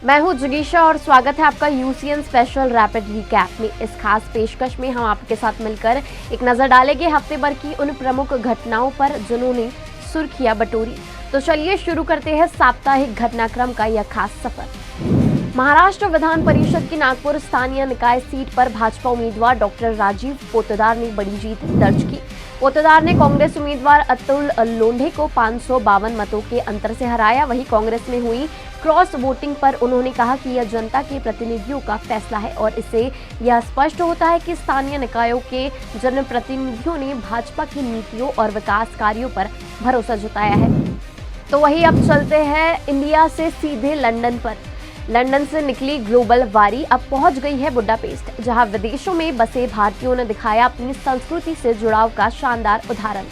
मैं हूं जिगीशा और स्वागत है आपका यूसीएन स्पेशल रैपिड रिकैप में। इस खास पेशकश में हम आपके साथ मिलकर एक नजर डालेंगे हफ्ते भर की उन प्रमुख घटनाओं पर जिन्होंने सुर्खियां बटोरी। तो चलिए शुरू करते हैं साप्ताहिक घटनाक्रम का यह खास सफर। महाराष्ट्र विधान परिषद की नागपुर स्थानीय निकाय सीट पर भाजपा उम्मीदवार डॉक्टर राजीव पोतदार ने बड़ी जीत दर्ज की। पोतदार ने कांग्रेस उम्मीदवार अतुल लोंढे को 552 मतों के अंतर से हराया। वहीं कांग्रेस में हुई क्रॉस वोटिंग पर उन्होंने कहा कि यह जनता के प्रतिनिधियों का फैसला है और इससे यह स्पष्ट होता है कि स्थानीय निकायों के जनप्रतिनिधियों ने भाजपा की नीतियों और विकास कार्यों पर भरोसा जताया है। तो वही अब चलते हैं इंडिया से सीधे लंदन पर। लंदन से निकली ग्लोबल वारी अब पहुंच गई है बुडापेस्ट, जहां विदेशों में बसे भारतीयों ने दिखाया अपनी संस्कृति से जुड़ाव का शानदार उदाहरण।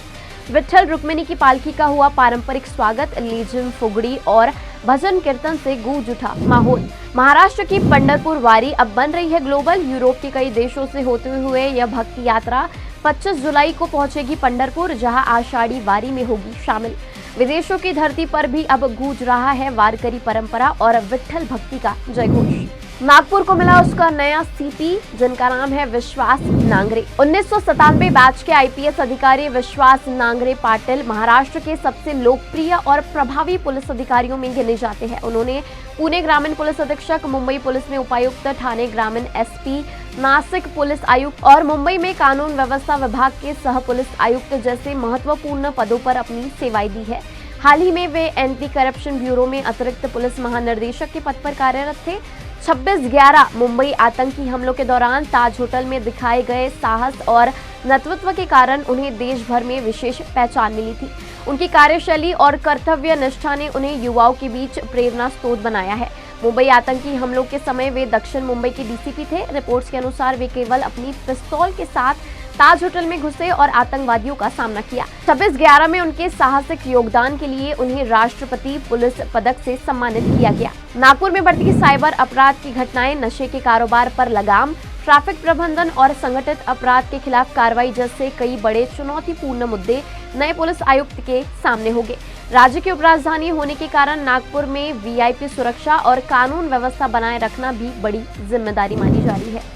विट्ठल रुक्मिणी की पालकी का हुआ पारंपरिक स्वागत, लेजिम, फुगड़ी और भजन कीर्तन से गूंज उठा माहौल। महाराष्ट्र की पंढरपुर वारी अब बन रही है ग्लोबल। यूरोप के कई देशों से होते हुए यह भक्ति यात्रा 25 जुलाई को पहुंचेगी पंढरपुर, जहां आषाढ़ी वारी में होगी शामिल। विदेशों की धरती पर भी अब गूंज रहा है वारकरी परंपरा और विट्ठल भक्ति का जयघोष। नागपुर को मिला उसका नया सीपी, जिनका नाम है विश्वास नांगरे। 1997 बैच के आईपीएस अधिकारी विश्वास नांगरे पाटिल महाराष्ट्र के सबसे लोकप्रिय और प्रभावी पुलिस अधिकारियों में गिने जाते हैं। उन्होंने पुणे ग्रामीण पुलिस अधीक्षक, मुंबई पुलिस में उपायुक्त, ठाणे ग्रामीण एसपी, नासिक पुलिस आयुक्त और मुंबई में कानून व्यवस्था विभाग के सह पुलिस आयुक्त जैसे महत्वपूर्ण पदों पर अपनी सेवाएं दी है। हाल ही में वे एंटी करप्शन ब्यूरो में अतिरिक्त पुलिस महानिदेशक के पद पर कार्यरत थे। 26/11 मुंबई आतंकी हमलों के दौरान ताज होटल में दिखाए गए साहस और नेतृत्व के कारण उन्हें देश भर में विशेष पहचान मिली थी। उनकी कार्यशैली और कर्तव्य निष्ठा ने उन्हें युवाओं के बीच प्रेरणा स्रोत बनाया है। मुंबई आतंकी हमलों के समय वे दक्षिण मुंबई के डीसीपी थे। रिपोर्ट्स के अनुसार वे केवल अपनी पिस्तौल के साथ ताज होटल में घुसे और आतंकवादियों का सामना किया। 26/11 में उनके साहसिक योगदान के लिए उन्हें राष्ट्रपति पुलिस पदक से सम्मानित किया गया। नागपुर में बढ़ती साइबर अपराध की घटनाएं, नशे के कारोबार पर लगाम, ट्रैफिक प्रबंधन और संगठित अपराध के खिलाफ कार्रवाई जैसे कई बड़े चुनौतीपूर्ण मुद्दे नए पुलिस आयुक्त के सामने होंगे। राज्य की उपराजधानी होने के कारण नागपुर में वीआईपी सुरक्षा और कानून व्यवस्था बनाए रखना भी बड़ी जिम्मेदारी मानी जा रही है।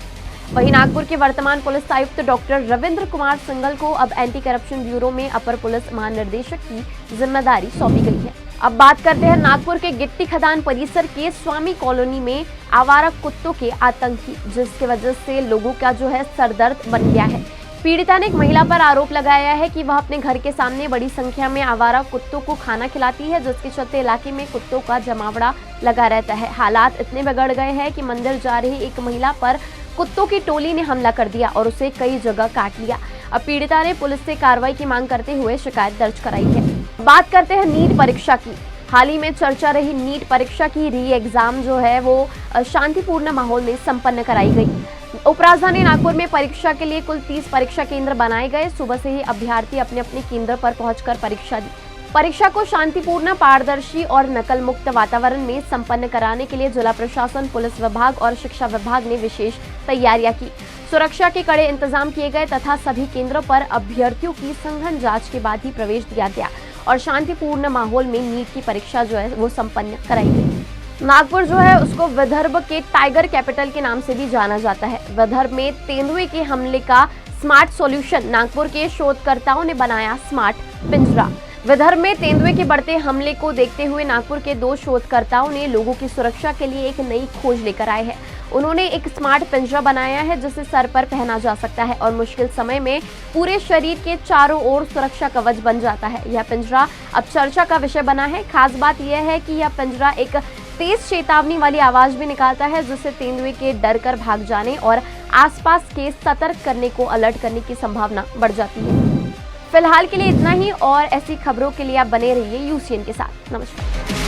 वहीं नागपुर के वर्तमान पुलिस आयुक्त डॉक्टर रविंद्र कुमार सिंघल को अब एंटी करप्शन ब्यूरो में अपर पुलिस महानिदेशक की जिम्मेदारी सौंपी गई है। अब बात करते हैं नागपुर के गिट्टी खदान परिसर के स्वामी कॉलोनी में आवारा कुत्तों के आतंक की, जिसकी वजह से लोगों का जो है सरदर्द बन गया है। पीड़िता ने एक महिला पर आरोप लगाया है कि वह अपने घर के सामने बड़ी संख्या में आवारा कुत्तों को खाना खिलाती है, जिसके चलते इलाके में कुत्तों का जमावड़ा लगा रहता है। हालात इतने बिगड़ गए हैं कि मंदिर जा रही एक महिला पर कुत्तों की टोली ने हमला कर दिया और उसे कई जगह काट लिया। अब पीड़िता ने पुलिस से कार्रवाई की मांग करते हुए शिकायत दर्ज कराई है। बात करते हैं नीट परीक्षा की। हाल ही में चर्चा रही नीट परीक्षा की री एग्जाम जो है वो शांतिपूर्ण माहौल में संपन्न कराई गई। उपराजधानी नागपुर में परीक्षा के लिए कुल 30 परीक्षा केंद्र बनाए गए। सुबह से ही अभ्यर्थी अपने अपने केंद्र पर पहुंचकर परीक्षा दी। परीक्षा को शांतिपूर्ण, पारदर्शी और नकल मुक्त वातावरण में संपन्न कराने के लिए जिला प्रशासन, पुलिस विभाग और शिक्षा विभाग ने विशेष तैयारियां की। सुरक्षा के कड़े इंतजाम किए गए तथा सभी केंद्रों पर अभ्यर्थियों की सघन जांच के बाद ही प्रवेश दिया गया और शांतिपूर्ण माहौल में नीट की परीक्षा जो है वो संपन्न कराई गई। नागपुर जो है उसको विदर्भ के टाइगर कैपिटल के नाम से भी जाना जाता है। विदर्भ में तेंदुए के हमले का स्मार्ट सॉल्यूशन, नागपुर के शोधकर्ताओं ने बनाया स्मार्ट पिंजरा। विदर्भ में तेंदुए के बढ़ते हमले को देखते हुए नागपुर के 2 शोधकर्ताओं ने लोगों की सुरक्षा के लिए एक नई खोज लेकर आए हैं। उन्होंने एक स्मार्ट पिंजरा बनाया है जिसे सर पर पहना जा सकता है और मुश्किल समय में पूरे शरीर के चारों ओर सुरक्षा कवच बन जाता है। यह पिंजरा अब चर्चा का विषय बना है। खास बात यह है कि यह पिंजरा एक तेज चेतावनी वाली आवाज भी निकालता है, जिससे तेंदुए के डर कर भाग जाने और आसपास के सतर्क करने को अलर्ट करने की संभावना बढ़ जाती है। फिलहाल के लिए इतना ही और ऐसी खबरों के लिए आप बने रहिए यूसीएन के साथ। नमस्कार।